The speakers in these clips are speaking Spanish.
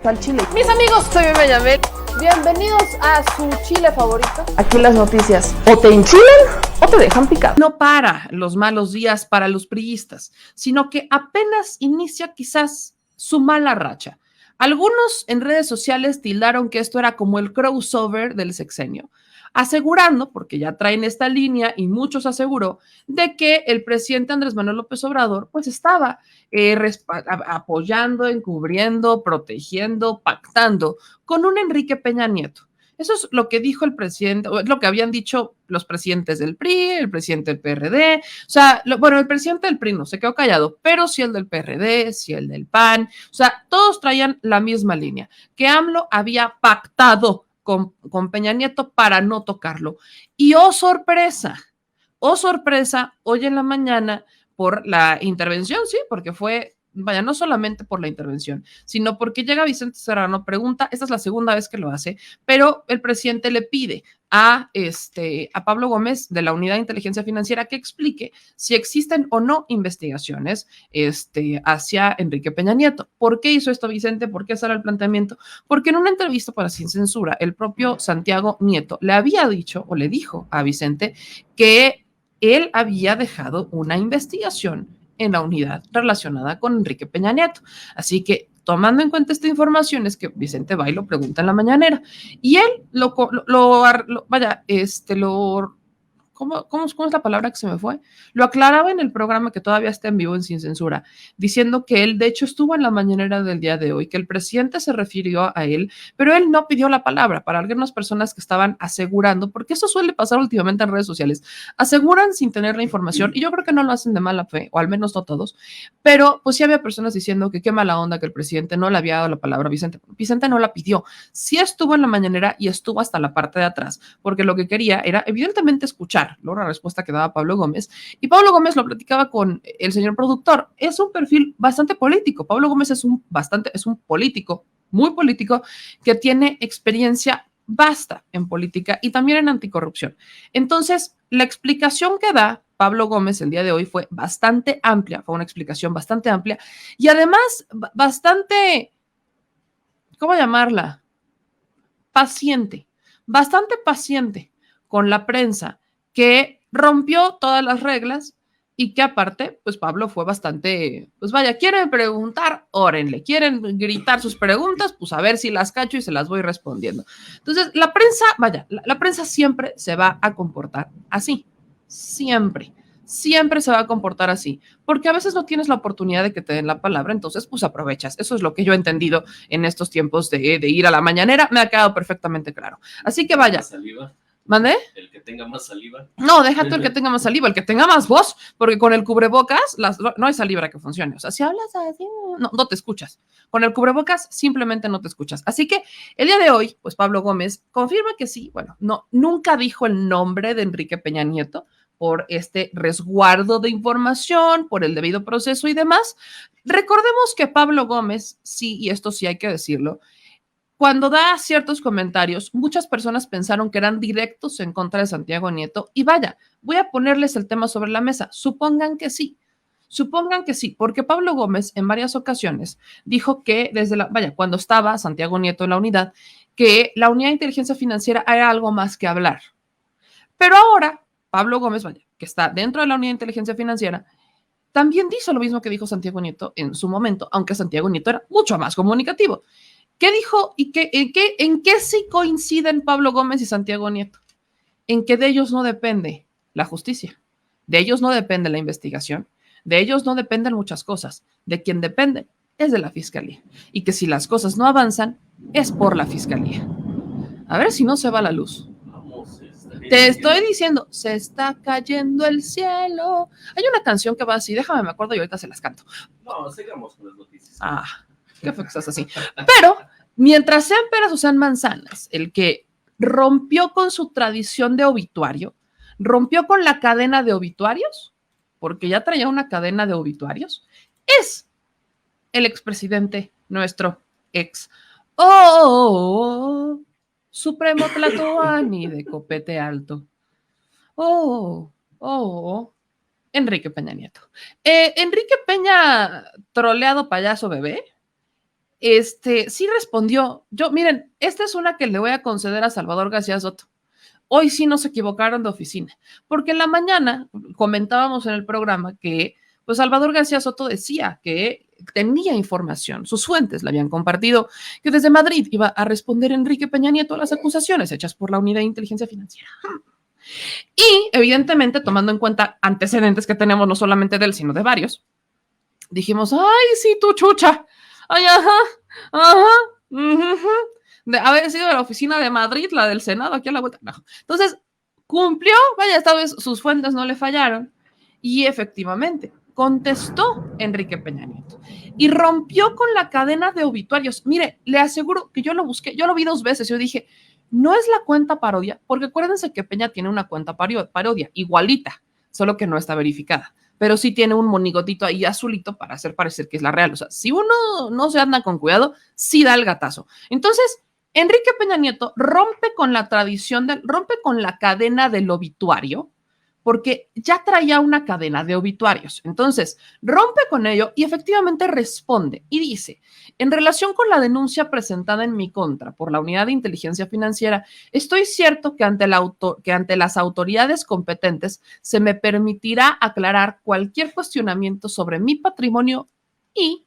Al chile. Mis amigos, soy Bebe Yamel. Bienvenidos a su chile favorito. Aquí las noticias o te enchilan o te dejan picar. No para los malos días para los priistas, sino que apenas inicia quizás su mala racha. Algunos en redes sociales tildaron que esto era como el crossover del sexenio, asegurando, porque ya traen esta línea y muchos aseguró, de que el presidente Andrés Manuel López Obrador pues estaba apoyando, encubriendo, protegiendo, pactando con un Enrique Peña Nieto. Eso es lo que dijo el presidente, es lo que habían dicho los presidentes del PRI, el presidente del PRD, o sea, bueno, el presidente del PRI no se quedó callado, pero sí el del PRD, sí el del PAN, o sea, todos traían la misma línea, que AMLO había pactado con Peña Nieto para no tocarlo. Y oh sorpresa, hoy en la mañana por la intervención, sí, porque fue vaya, no solamente por la intervención, sino porque llega Vicente Serrano, pregunta, esta es la segunda vez que lo hace, pero el presidente le pide a Pablo Gómez de la Unidad de Inteligencia Financiera que explique si existen o no investigaciones hacia Enrique Peña Nieto. ¿Por qué hizo esto Vicente? ¿Por qué sale el planteamiento? Porque en una entrevista para Sin Censura, el propio Santiago Nieto le había dicho o le dijo a Vicente que él había dejado una investigación en la unidad relacionada con Enrique Peña Nieto. Así que, tomando en cuenta esta información, es que Vicente va y lo pregunta en la mañanera. Y él ¿cómo es la palabra que se me fue? Lo aclaraba en el programa que todavía está en vivo en Sin Censura, diciendo que él de hecho estuvo en la mañanera del día de hoy, que el presidente se refirió a él, pero él no pidió la palabra para algunas personas que estaban asegurando, porque eso suele pasar últimamente en redes sociales, aseguran sin tener la información y yo creo que no lo hacen de mala fe, o al menos no todos, pero pues sí había personas diciendo que qué mala onda que el presidente no le había dado la palabra a Vicente. Vicente no la pidió, sí estuvo en la mañanera y estuvo hasta la parte de atrás, porque lo que quería era evidentemente escuchar la respuesta que daba Pablo Gómez, y Pablo Gómez lo platicaba con el señor productor. Es un perfil bastante político. Pablo Gómez es un político, muy político, que tiene experiencia vasta en política y también en anticorrupción. Entonces, la explicación que da Pablo Gómez el día de hoy fue bastante amplia, fue una explicación bastante amplia y además bastante, ¿cómo llamarla? Bastante paciente con la prensa, que rompió todas las reglas y que aparte, pues Pablo fue bastante, pues vaya, quieren preguntar, órenle, quieren gritar sus preguntas, pues a ver si las cacho y se las voy respondiendo. Entonces, la prensa, vaya, la prensa siempre se va a comportar así, siempre se va a comportar así, porque a veces no tienes la oportunidad de que te den la palabra, entonces pues aprovechas. Eso es lo que yo he entendido en estos tiempos de ir a la mañanera, me ha quedado perfectamente claro. Así que vaya. ¿Mandé? El que tenga más saliva. No, deja tú el que tenga más saliva, el que tenga más voz, porque con el cubrebocas no hay saliva que funcione. O sea, si hablas así, no te escuchas. Con el cubrebocas simplemente no te escuchas. Así que el día de hoy, pues Pablo Gómez confirma que sí, bueno, no, nunca dijo el nombre de Enrique Peña Nieto por este resguardo de información, por el debido proceso y demás. Recordemos que Pablo Gómez, sí, y esto sí hay que decirlo, cuando da ciertos comentarios, muchas personas pensaron que eran directos en contra de Santiago Nieto. Y vaya, voy a ponerles el tema sobre la mesa. Supongan que sí, porque Pablo Gómez en varias ocasiones dijo que cuando estaba Santiago Nieto en la unidad, que la unidad de inteligencia financiera era algo más que hablar. Pero ahora, Pablo Gómez, que está dentro de la unidad de inteligencia financiera, también dice lo mismo que dijo Santiago Nieto en su momento, aunque Santiago Nieto era mucho más comunicativo. ¿Qué dijo y en qué sí coinciden Pablo Gómez y Santiago Nieto? En que de ellos no depende la justicia, de ellos no depende la investigación, de ellos no dependen muchas cosas, de quien depende es de la fiscalía y que si las cosas no avanzan es por la fiscalía. A ver si no se va la luz. Te estoy diciendo, se está cayendo el cielo. Hay una canción que va así, déjame me acuerdo y ahorita se las canto. No, sigamos con las noticias. ¿Qué fue que estás así? Pero mientras sean peras o sean manzanas, el que rompió con su tradición de obituario, rompió con la cadena de obituarios, porque ya traía una cadena de obituarios, es el expresidente, nuestro ex. Supremo Tlatoani de copete alto. Enrique Peña Nieto. Enrique Peña, troleado payaso bebé, sí respondió. Miren, esta es una que le voy a conceder a Salvador García Soto. Hoy sí nos equivocaron de oficina, porque en la mañana comentábamos en el programa que pues Salvador García Soto decía que tenía información, sus fuentes le habían compartido, que desde Madrid iba a responder Enrique Peña Nieto a las acusaciones hechas por la Unidad de Inteligencia Financiera. Y evidentemente, tomando en cuenta antecedentes que tenemos no solamente de él, sino de varios, dijimos, ay, sí, tu chucha, ay, ajá, de haber sido de la oficina de Madrid, la del Senado, aquí a la vuelta. No. Entonces, cumplió, vaya, esta vez sus fuentes no le fallaron, y efectivamente, contestó Enrique Peña Nieto y rompió con la cadena de obituarios. Mire, le aseguro que yo lo busqué, yo lo vi 2 veces, yo dije, no es la cuenta parodia, porque acuérdense que Peña tiene una cuenta parodia, igualita, solo que no está verificada, pero sí tiene un monigotito ahí azulito para hacer parecer que es la real. O sea, si uno no se anda con cuidado, sí da el gatazo. Entonces, Enrique Peña Nieto rompe con la tradición, rompe con la cadena del obituario, porque ya traía una cadena de obituarios. Entonces, rompe con ello y efectivamente responde y dice, en relación con la denuncia presentada en mi contra por la Unidad de Inteligencia Financiera, estoy cierto que ante las autoridades competentes se me permitirá aclarar cualquier cuestionamiento sobre mi patrimonio y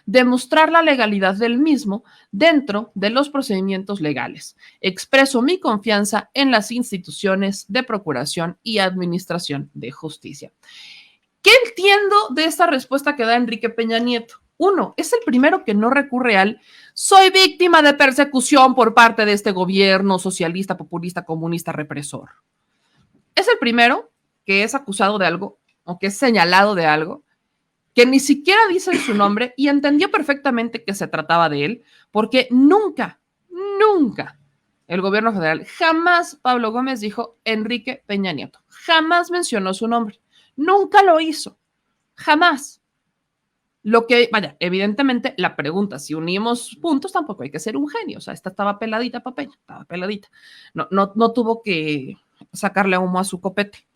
demostrar la legalidad del mismo dentro de los procedimientos legales. Expreso mi confianza en las instituciones de procuración y administración de justicia. ¿Qué entiendo de esta respuesta que da Enrique Peña Nieto? 1, es el primero que no recurre al soy víctima de persecución por parte de este gobierno socialista, populista, comunista, represor. Es el primero que es acusado de algo o que es señalado de algo que ni siquiera dice su nombre y entendió perfectamente que se trataba de él, porque nunca el gobierno federal, jamás Pablo Gómez dijo Enrique Peña Nieto, jamás mencionó su nombre, nunca lo hizo, jamás. Lo que, vaya, evidentemente la pregunta, si unimos puntos, tampoco hay que ser un genio, o sea, esta estaba peladita para Peña, estaba peladita, no tuvo que sacarle humo a su copete,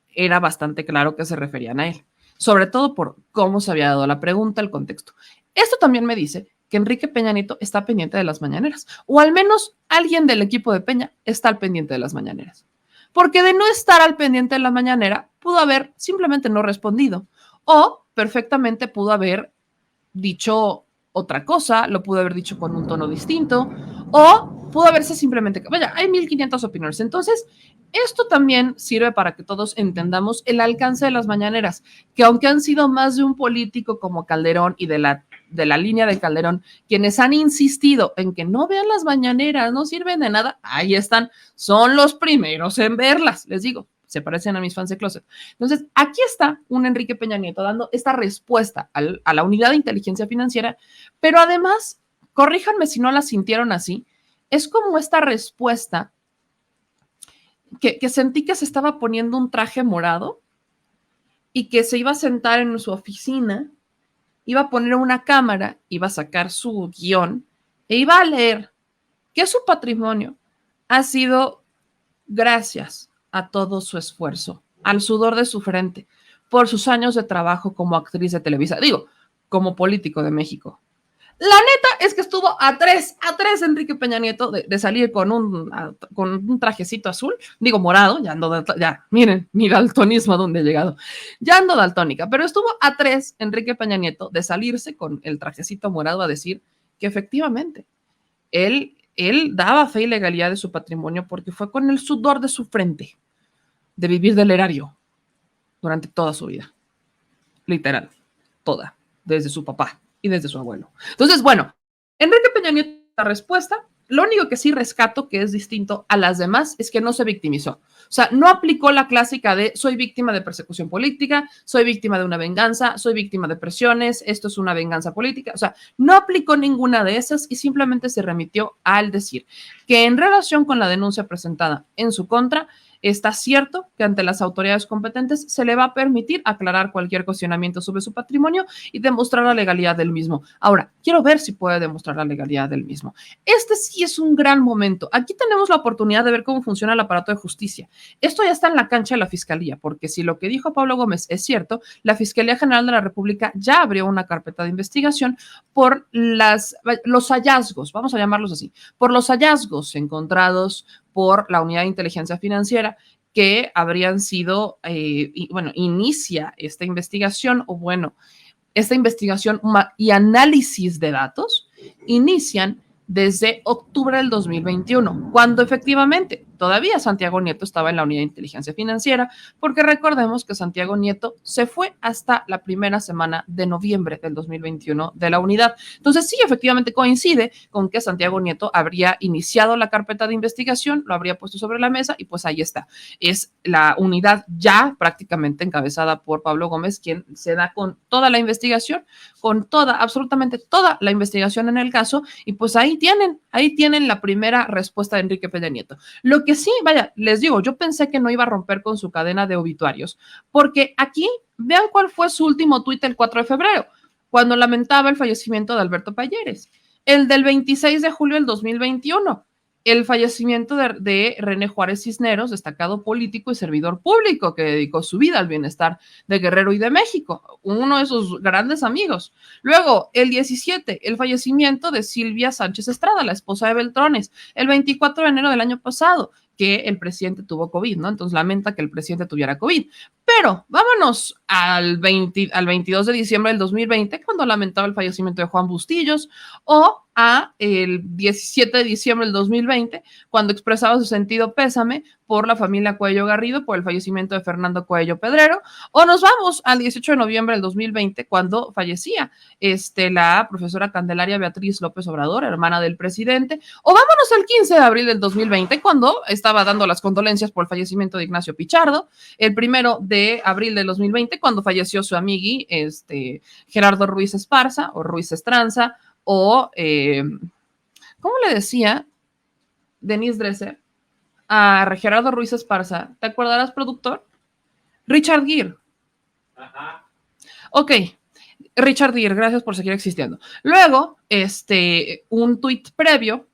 era bastante claro que se referían a él, sobre todo por cómo se había dado la pregunta, el contexto. Esto también me dice que Enrique Peña Nieto está pendiente de las mañaneras, o al menos alguien del equipo de Peña está al pendiente de las mañaneras, porque de no estar al pendiente de la mañanera, pudo haber simplemente no respondido, o perfectamente pudo haber dicho otra cosa, lo pudo haber dicho con un tono distinto, o pudo haberse simplemente, vaya, hay 1500 opiniones. Entonces, esto también sirve para que todos entendamos el alcance de las mañaneras, que aunque han sido más de un político como Calderón y de la línea de Calderón, quienes han insistido en que no vean las mañaneras, no sirven de nada, ahí están, son los primeros en verlas, les digo, se parecen a mis fans de closet. Entonces, aquí está un Enrique Peña Nieto dando esta respuesta a la Unidad de Inteligencia Financiera, pero además, corríjanme si no la sintieron así, es como esta respuesta que sentí que se estaba poniendo un traje morado y que se iba a sentar en su oficina, iba a poner una cámara, iba a sacar su guión e iba a leer que su patrimonio ha sido gracias a todo su esfuerzo, al sudor de su frente, por sus años de trabajo como actriz de Televisa, digo, como político de México. La neta es que estuvo a tres Enrique Peña Nieto de salir con un trajecito azul, digo morado, ya miren mi daltonismo a dónde he llegado, ya ando daltónica, pero estuvo a 3 Enrique Peña Nieto de salirse con el trajecito morado a decir que efectivamente él daba fe y legalidad de su patrimonio porque fue con el sudor de su frente de vivir del erario durante toda su vida, literal, toda, desde su papá y desde su abuelo. Entonces, bueno, Enrique Peña Nieto, la respuesta, lo único que sí rescato que es distinto a las demás es que no se victimizó. O sea, no aplicó la clásica de soy víctima de persecución política, soy víctima de una venganza, soy víctima de presiones, esto es una venganza política. O sea, no aplicó ninguna de esas y simplemente se remitió al decir que en relación con la denuncia presentada en su contra, Está cierto que ante las autoridades competentes se le va a permitir aclarar cualquier cuestionamiento sobre su patrimonio y demostrar la legalidad del mismo. Ahora, quiero ver si puede demostrar la legalidad del mismo. Este sí es un gran momento. Aquí tenemos la oportunidad de ver cómo funciona el aparato de justicia. Esto ya está en la cancha de la Fiscalía, porque si lo que dijo Pablo Gómez es cierto, la Fiscalía General de la República ya abrió una carpeta de investigación por los hallazgos, vamos a llamarlos así, por los hallazgos encontrados por la Unidad de Inteligencia Financiera que habrían sido, inicia esta investigación, esta investigación y análisis de datos inician desde octubre del 2021, cuando efectivamente todavía Santiago Nieto estaba en la Unidad de Inteligencia Financiera, porque recordemos que Santiago Nieto se fue hasta la primera semana de noviembre del 2021 de la unidad. Entonces sí, efectivamente coincide con que Santiago Nieto habría iniciado la carpeta de investigación, lo habría puesto sobre la mesa y pues ahí está. Es la unidad ya prácticamente encabezada por Pablo Gómez quien se da con toda la investigación, con absolutamente toda la investigación en el caso y pues ahí tienen la primera respuesta de Enrique Peña Nieto. Lo que sí, vaya, les digo, yo pensé que no iba a romper con su cadena de obituarios, porque aquí, vean cuál fue su último tuit el 4 de febrero, cuando lamentaba el fallecimiento de Alberto Palleres. El del 26 de julio del 2021, el fallecimiento de René Juárez Cisneros, destacado político y servidor público que dedicó su vida al bienestar de Guerrero y de México, uno de sus grandes amigos. Luego, el 17, el fallecimiento de Silvia Sánchez Estrada, la esposa de Beltrones, el 24 de enero del año pasado, que el presidente tuvo COVID, ¿no? Entonces lamenta que el presidente tuviera COVID. Pero vámonos al 22 de diciembre del 2020, cuando lamentaba el fallecimiento de Juan Bustillos, o a el 17 de diciembre del 2020, cuando expresaba su sentido pésame por la familia Cuello Garrido, por el fallecimiento de Fernando Cuello Pedrero, o nos vamos al 18 de noviembre del 2020, cuando fallecía la profesora Candelaria Beatriz López Obrador, hermana del presidente, o vámonos al 15 de abril del 2020, cuando estaba dando las condolencias por el fallecimiento de Ignacio Pichardo, el 1 de abril del 2020, cuando falleció su amigui, Gerardo Ruiz Esparza, o Ruiz Estranza, o, ¿cómo le decía Denise Dresser a Gerardo Ruiz Esparza? ¿Te acordarás, productor? Richard Gere. Ajá. Ok, Richard Gere, gracias por seguir existiendo. Luego, un tuit previo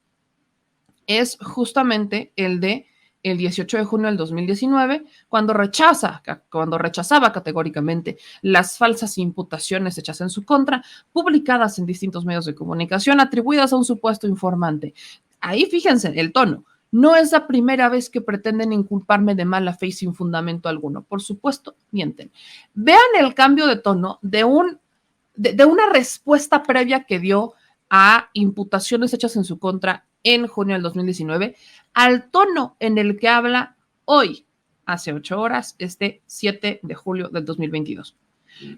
es justamente el de el 18 de junio del 2019, cuando rechazaba categóricamente las falsas imputaciones hechas en su contra, publicadas en distintos medios de comunicación, atribuidas a un supuesto informante. Ahí fíjense el tono. No es la primera vez que pretenden inculparme de mala fe y sin fundamento alguno. Por supuesto, mienten. Vean el cambio de tono de una respuesta previa que dio a imputaciones hechas en su contra en junio del 2019, al tono en el que habla hoy, hace 8 horas, 7 de julio del 2022.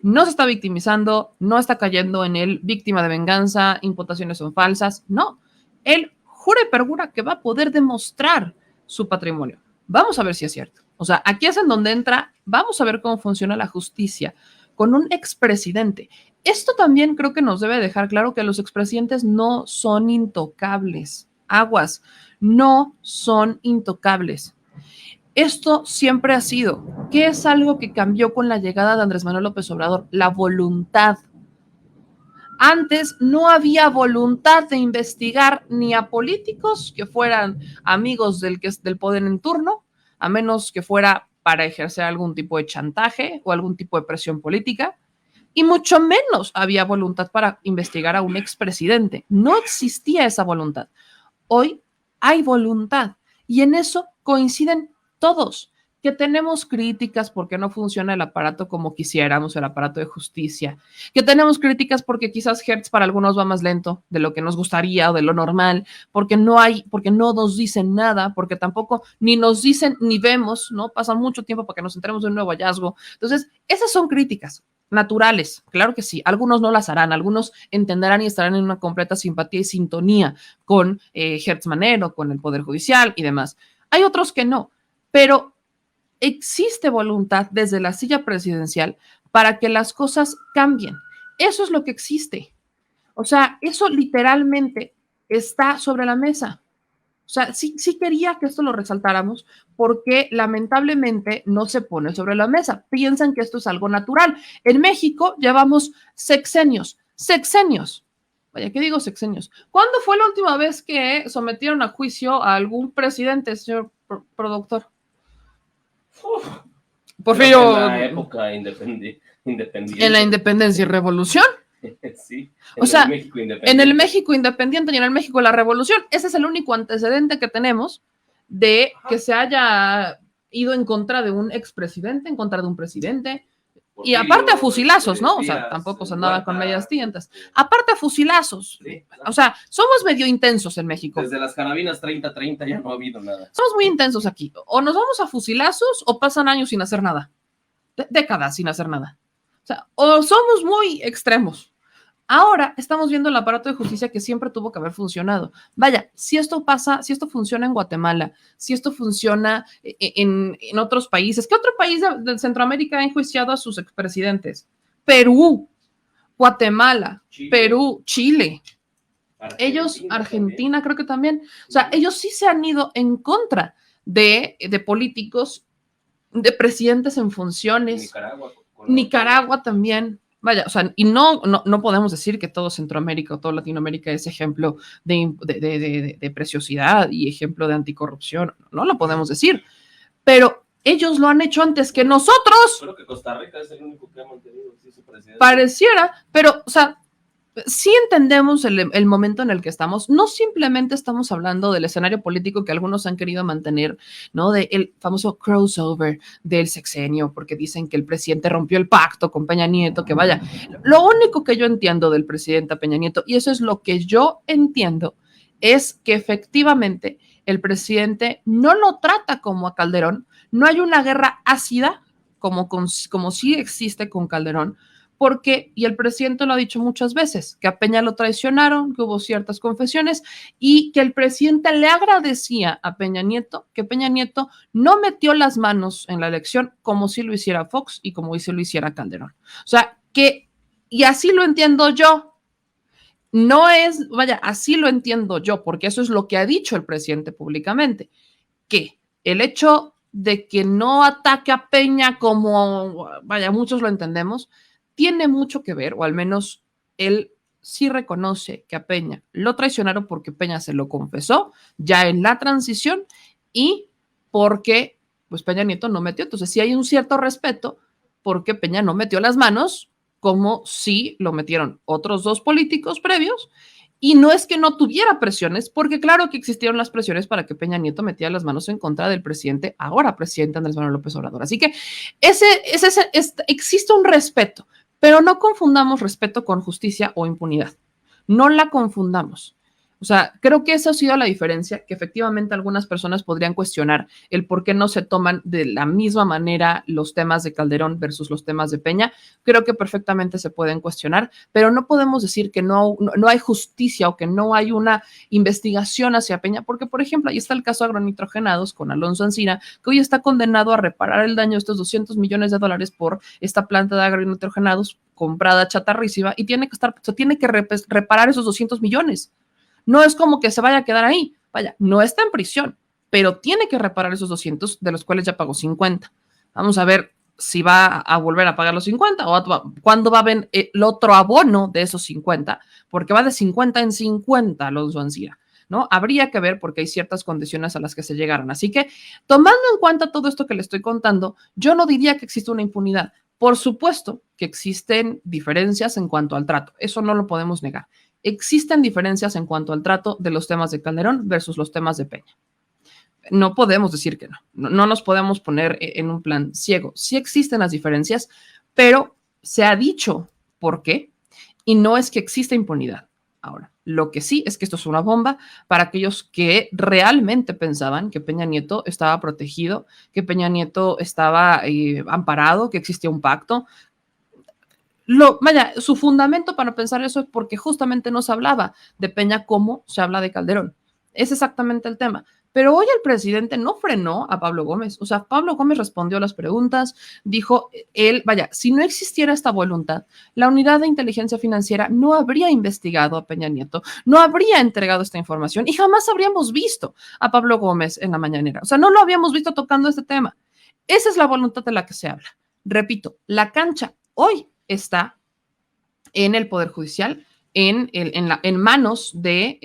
No se está victimizando, no está cayendo en el víctima de venganza, imputaciones son falsas, no. Él jura y perjura que va a poder demostrar su patrimonio. Vamos a ver si es cierto. O sea, aquí es en donde entra, vamos a ver cómo funciona la justicia con un expresidente. Esto también creo que nos debe dejar claro que los expresidentes no son intocables. Aguas, no son intocables. Esto siempre ha sido, ¿qué es algo que cambió con la llegada de Andrés Manuel López Obrador? La voluntad. Antes no había voluntad de investigar ni a políticos que fueran amigos del poder en turno, a menos que fuera para ejercer algún tipo de chantaje o algún tipo de presión política, y mucho menos había voluntad para investigar a un expresidente. No existía esa voluntad. Hoy hay voluntad y en eso coinciden todos, que tenemos críticas porque no funciona el aparato como quisiéramos, el aparato de justicia, que tenemos críticas porque quizás Hertz para algunos va más lento de lo que nos gustaría o de lo normal, porque no nos dicen nada, porque tampoco ni nos dicen ni vemos, ¿no? Pasa mucho tiempo para que nos enteremos de un nuevo hallazgo. Entonces, esas son críticas naturales, claro que sí, algunos no las harán, algunos entenderán y estarán en una completa simpatía y sintonía con Hertz Manero, con el Poder Judicial y demás. Hay otros que no, pero existe voluntad desde la silla presidencial para que las cosas cambien. Eso es lo que existe. O sea, eso literalmente está sobre la mesa. O sea, sí quería que esto lo resaltáramos porque lamentablemente no se pone sobre la mesa. Piensan que esto es algo natural. En México llevamos sexenios. Vaya, ¿qué digo sexenios? ¿Cuándo fue la última vez que sometieron a juicio a algún presidente, señor productor? Porfirio. En la época independiente. En la independencia y revolución. Sí. O sea, el México independiente. En el México independiente y en el México de la revolución. Ese es el único antecedente que tenemos de que se haya ido en contra de un expresidente, en contra de un presidente. Y aparte a fusilazos, ¿no? O sea, tampoco se andaba con medias tintas. Aparte a fusilazos. Sí. O sea, somos medio intensos en México. Desde las carabinas 30-30 ya no ha habido nada. Somos muy intensos aquí. O nos vamos a fusilazos o pasan años sin hacer nada. Décadas sin hacer nada. O sea, o somos muy extremos. Ahora estamos viendo el aparato de justicia que siempre tuvo que haber funcionado. Vaya, si esto pasa, si esto funciona en Guatemala, si esto funciona en otros países, ¿qué otro país de Centroamérica ha enjuiciado a sus expresidentes? Perú, Guatemala, Chile. Perú, Chile. Argentina Argentina creo que también. O sea, ellos sí se han ido en contra de políticos, de presidentes en funciones. Nicaragua también. Vaya, o sea, y no podemos decir que todo Centroamérica o todo Latinoamérica es ejemplo de preciosidad y ejemplo de anticorrupción. No lo podemos decir. Pero ellos lo han hecho antes que nosotros. Creo que Costa Rica es el único que ha mantenido así su presidente. Pareciera, pero, o sea, sí entendemos el momento en el que estamos. No simplemente estamos hablando del escenario político que algunos han querido mantener, ¿no? Del famoso crossover del sexenio, porque dicen que el presidente rompió el pacto con Peña Nieto, que vaya. Lo único que yo entiendo del presidente Peña Nieto, y eso es lo que yo entiendo, es que efectivamente el presidente no lo trata como a Calderón. No hay una guerra ácida como sí existe con Calderón, porque, y el presidente lo ha dicho muchas veces, que a Peña lo traicionaron, que hubo ciertas confesiones y que el presidente le agradecía a Peña Nieto que Peña Nieto no metió las manos en la elección como si lo hiciera Fox y como si lo hiciera Calderón. O sea, que, y así lo entiendo yo, no es, vaya, así lo entiendo yo, porque eso es lo que ha dicho el presidente públicamente, que el hecho de que no ataque a Peña como, vaya, muchos lo entendemos, tiene mucho que ver, o al menos él sí reconoce que a Peña lo traicionaron porque Peña se lo confesó ya en la transición y porque pues Peña Nieto no metió. Entonces sí hay un cierto respeto porque Peña no metió las manos como sí lo metieron otros dos políticos previos. Y no es que no tuviera presiones, porque claro que existieron las presiones para que Peña Nieto metiera las manos en contra del presidente, ahora presidente Andrés Manuel López Obrador. Así que existe un respeto, pero no confundamos respeto con justicia o impunidad. No la confundamos. O sea, creo que esa ha sido la diferencia, que efectivamente algunas personas podrían cuestionar el por qué no se toman de la misma manera los temas de Calderón versus los temas de Peña. Creo que perfectamente se pueden cuestionar, pero no podemos decir que no hay justicia o que no hay una investigación hacia Peña, porque, por ejemplo, ahí está el caso agronitrogenados con Alonso Ancira, que hoy está condenado a reparar el daño de estos $200 millones por esta planta de agronitrogenados comprada chatarrísima y tiene que reparar esos 200 millones. No es como que se vaya a quedar ahí. Vaya, no está en prisión, pero tiene que reparar esos 200, de los cuales ya pagó 50. Vamos a ver si va a volver a pagar los 50 o cuándo va a haber el otro abono de esos 50, porque va de 50 en 50, Alonso Ancira, ¿no? Habría que ver porque hay ciertas condiciones a las que se llegaron. Así que, tomando en cuenta todo esto que le estoy contando, yo no diría que existe una impunidad. Por supuesto que existen diferencias en cuanto al trato. Eso no lo podemos negar. Existen diferencias en cuanto al trato de los temas de Calderón versus los temas de Peña. No podemos decir que no. No nos podemos poner en un plan ciego. Sí existen las diferencias, pero se ha dicho por qué y no es que exista impunidad. Ahora, lo que sí es que esto es una bomba para aquellos que realmente pensaban que Peña Nieto estaba protegido, que Peña Nieto estaba amparado, que existía un pacto. Vaya, su fundamento para pensar eso es porque justamente no se hablaba de Peña como se habla de Calderón. Es exactamente el tema. Pero hoy el presidente no frenó a Pablo Gómez. O sea, Pablo Gómez respondió a las preguntas, dijo él, vaya, si no existiera esta voluntad, la unidad de inteligencia financiera no habría investigado a Peña Nieto, no habría entregado esta información y jamás habríamos visto a Pablo Gómez en la mañanera. O sea, no lo habíamos visto tocando este tema. Esa es la voluntad de la que se habla. Repito, la cancha hoy está en el Poder Judicial, en manos del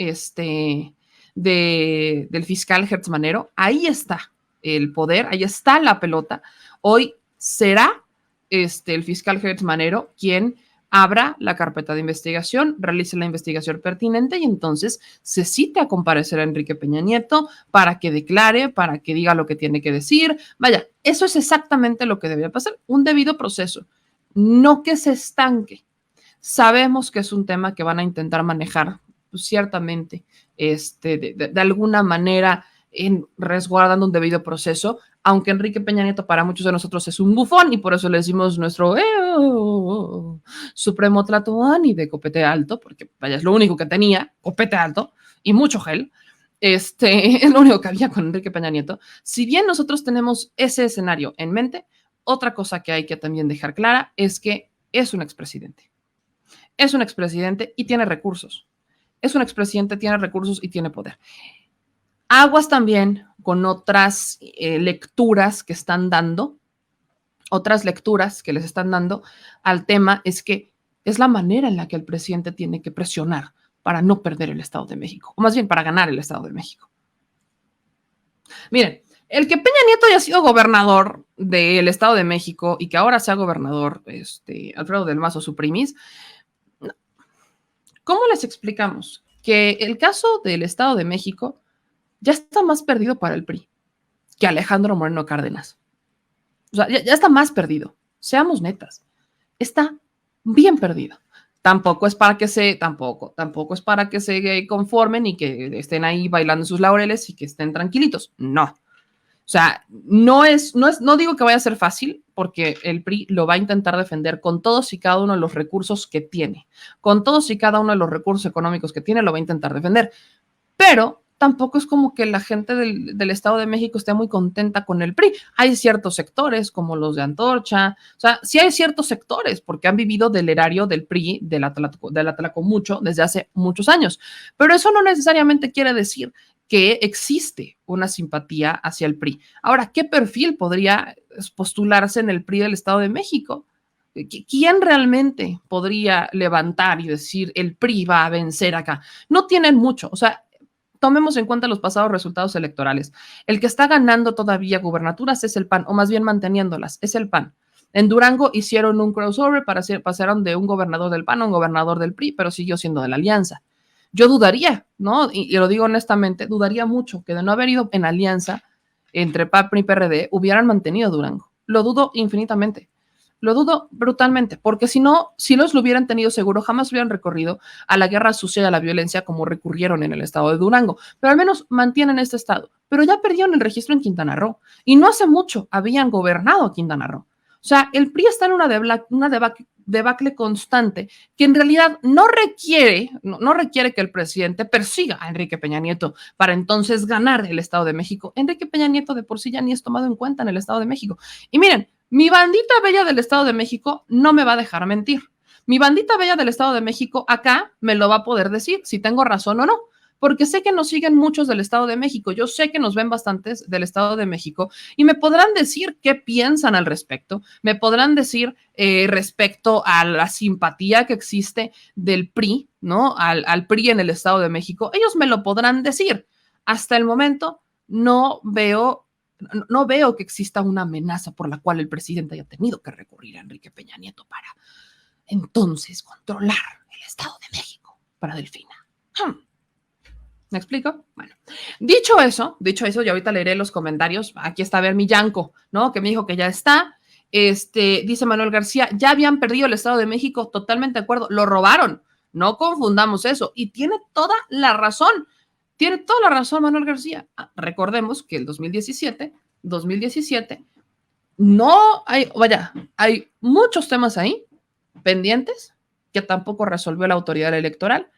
fiscal Hertz Manero. Ahí está el poder, ahí está la pelota. Hoy será el fiscal Hertz Manero quien abra la carpeta de investigación, realice la investigación pertinente y entonces se cite a comparecer a Enrique Peña Nieto para que declare, para que diga lo que tiene que decir. Vaya, eso es exactamente lo que debería pasar, un debido proceso, no que se estanque. Sabemos que es un tema que van a intentar manejar, pues, ciertamente, de alguna manera, resguardando un debido proceso, aunque Enrique Peña Nieto para muchos de nosotros es un bufón y por eso le decimos nuestro supremo Tlatoani de copete alto, porque vaya, es lo único que tenía, copete alto y mucho gel. Es lo único que había con Enrique Peña Nieto. Si bien nosotros tenemos ese escenario en mente, otra cosa que hay que también dejar clara es que es un expresidente. Es un expresidente y tiene recursos. Es un expresidente, tiene recursos y tiene poder. Aguas también con otras lecturas que están dando, otras lecturas que les están dando al tema, es que es la manera en la que el presidente tiene que presionar para no perder el Estado de México, o más bien para ganar el Estado de México. Miren, el que Peña Nieto haya sido gobernador del Estado de México y que ahora sea gobernador Alfredo del Mazo Suprimis, ¿cómo les explicamos que el caso del Estado de México ya está más perdido para el PRI que Alejandro Moreno Cárdenas? O sea, ya está más perdido. Seamos netas. Está bien perdido. Tampoco es para que se conformen y que estén ahí bailando sus laureles y que estén tranquilitos. No. O sea, no digo que vaya a ser fácil, porque el PRI lo va a intentar defender con todos y cada uno de los recursos que tiene. Con todos y cada uno de los recursos económicos que tiene, lo va a intentar defender. Pero tampoco es como que la gente del Estado de México esté muy contenta con el PRI. Hay ciertos sectores, como los de Antorcha. O sea, sí hay ciertos sectores, porque han vivido del erario del PRI, del Atlacomulcho, desde hace muchos años. Pero eso no necesariamente quiere decir que existe una simpatía hacia el PRI. Ahora, ¿qué perfil podría postularse en el PRI del Estado de México? ¿Quién realmente podría levantar y decir el PRI va a vencer acá? No tienen mucho. O sea, tomemos en cuenta los pasados resultados electorales. El que está ganando todavía gubernaturas es el PAN, o más bien manteniéndolas, es el PAN. En Durango hicieron un crossover, pasaron de un gobernador del PAN a un gobernador del PRI, pero siguió siendo de la alianza. Yo dudaría, ¿no? Y lo digo honestamente, dudaría mucho que de no haber ido en alianza entre PAN y PRD hubieran mantenido Durango. Lo dudo infinitamente. Lo dudo brutalmente, porque si no, si los lo hubieran tenido seguro, jamás hubieran recorrido a la guerra sucia y a la violencia como recurrieron en el estado de Durango. Pero al menos mantienen este estado. Pero ya perdieron el registro en Quintana Roo. Y no hace mucho habían gobernado Quintana Roo. O sea, el PRI está en una debacle constante que en realidad no requiere que el presidente persiga a Enrique Peña Nieto para entonces ganar el Estado de México. Enrique Peña Nieto de por sí ya ni es tomado en cuenta en el Estado de México. Y miren, mi bandita bella del Estado de México no me va a dejar mentir. Mi bandita bella del Estado de México acá me lo va a poder decir si tengo razón o no. Porque sé que nos siguen muchos del Estado de México, yo sé que nos ven bastantes del Estado de México y me podrán decir qué piensan al respecto, me podrán decir respecto a la simpatía que existe del PRI, ¿no? Al PRI en el Estado de México, ellos me lo podrán decir. Hasta el momento no veo que exista una amenaza por la cual el presidente haya tenido que recurrir a Enrique Peña Nieto para entonces controlar el Estado de México para Delfina. ¿Me explico? Bueno, dicho eso, y ahorita leeré los comentarios. Aquí está, a ver, mi Yanko, ¿no? Que me dijo que ya está. Dice Manuel García, ya habían perdido el Estado de México, totalmente de acuerdo, lo robaron. No confundamos eso. Y tiene toda la razón. Tiene toda la razón Manuel García. Recordemos que el 2017, no hay, hay muchos temas ahí pendientes que tampoco resolvió la autoridad electoral,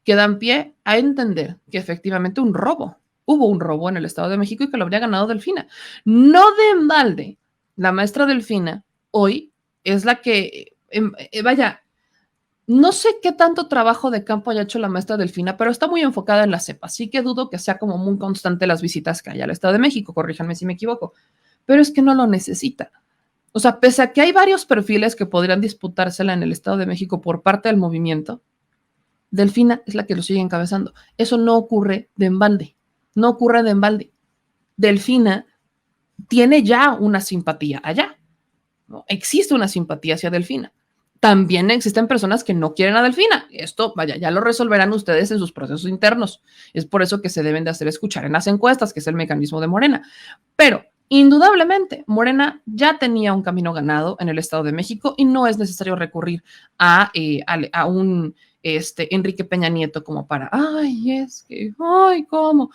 que dan pie a entender que efectivamente un robo hubo un robo en el Estado de México y que lo habría ganado Delfina. No de embalde, la maestra Delfina hoy es la que, vaya, no sé qué tanto trabajo de campo haya hecho la maestra Delfina, pero está muy enfocada en la cepa, así que dudo que sea como muy constante las visitas que hay al Estado de México, corríjanme si me equivoco, pero es que no lo necesita. O sea, pese a que hay varios perfiles que podrían disputársela en el Estado de México por parte del movimiento, Delfina es la que lo sigue encabezando. Eso no ocurre de embalde, no ocurre de embalde. Delfina tiene ya una simpatía allá, ¿no? Existe una simpatía hacia Delfina. También existen personas que no quieren a Delfina. Esto, vaya, ya lo resolverán ustedes en sus procesos internos. Es por eso que se deben de hacer escuchar en las encuestas, que es el mecanismo de Morena. Pero, indudablemente, Morena ya tenía un camino ganado en el Estado de México y no es necesario recurrir a un Enrique Peña Nieto como para, ay, es que, ay, ¿cómo?